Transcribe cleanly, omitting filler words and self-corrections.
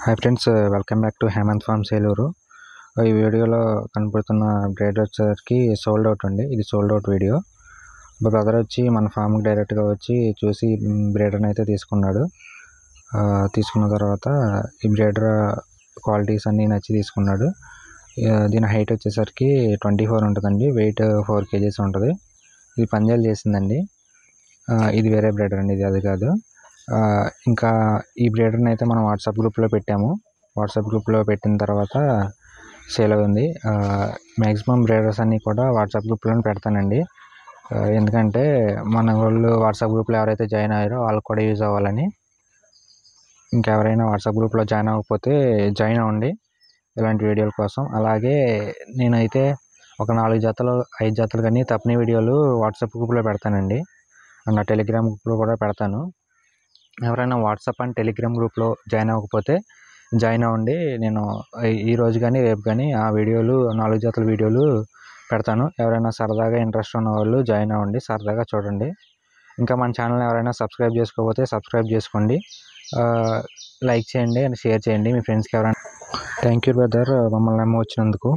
Hi friends, welcome back to Hemanth farms Eluru. ఈ వీడియోలో కనపడుతున్న బ్రీడర్ వచ్చేసరికి సోల్డ్ అవుట్ అండి. ఇది సోల్డ్ అవుట్ వీడియో. బ్రదర్ వచ్చి మన ఫామ్కి డైరెక్ట్గా వచ్చి చూసి బ్రీడర్ని అయితే తీసుకున్నాడు. తీసుకున్న తర్వాత ఈ బ్రీడర్ క్వాలిటీస్ అన్నీ నచ్చి తీసుకున్నాడు. దీని హైట్ వచ్చేసరికి 24 ఉంటుందండి. వెయిట్ 4 kgs ఉంటుంది. ఇది పంజాలు చేసిందండి. ఇది వేరే బ్రీడర్ అండి, ఇది అది కాదు. ఇంకా ఈ బ్రీడర్ని అయితే మనం వాట్సాప్ గ్రూప్లో పెట్టాము. వాట్సాప్ గ్రూప్లో పెట్టిన తర్వాత సేల్ అయింది. మ్యాక్సిమం బ్రీడర్స్ అన్నీ కూడా వాట్సాప్ గ్రూప్లోనే పెడతానండి. ఎందుకంటే మన వాళ్ళు వాట్సాప్ గ్రూప్లో ఎవరైతే జాయిన్ అయ్యారో వాళ్ళకి కూడా యూజ్ అవ్వాలని. ఇంకెవరైనా వాట్సాప్ గ్రూప్లో జాయిన్ అవ్వకపోతే జాయిన్ అవ్వండి ఇలాంటి వీడియోల కోసం. అలాగే నేనైతే ఒక 4 జతలు 5 జతలు కానీ తప్పని వీడియోలు వాట్సాప్ గ్రూప్లో పెడతానండి. నా టెలిగ్రామ్ గ్రూప్లో కూడా పెడతాను. ఎవరైనా వాట్సాప్ అండ్ టెలిగ్రామ్ గ్రూప్లో జాయిన్ అవ్వకపోతే జాయిన్ అవ్వండి. నేను ఈరోజు కానీ రేపు కానీ ఆ వీడియోలు 4 జతల వీడియోలు పెడతాను. ఎవరైనా సరదాగా ఇంట్రెస్ట్ ఉన్న వాళ్ళు జాయిన్ అవ్వండి, సరదాగా చూడండి. ఇంకా మన ఛానల్ ఎవరైనా సబ్స్క్రైబ్ చేసుకోకపోతే సబ్స్క్రైబ్ చేసుకోండి, లైక్ చేయండి అండ్ షేర్ చేయండి మీ ఫ్రెండ్స్కి ఎవరైనా. థ్యాంక్ యూ బ్రదర్, మమ్మల్ని నమ్మి వచ్చినందుకు.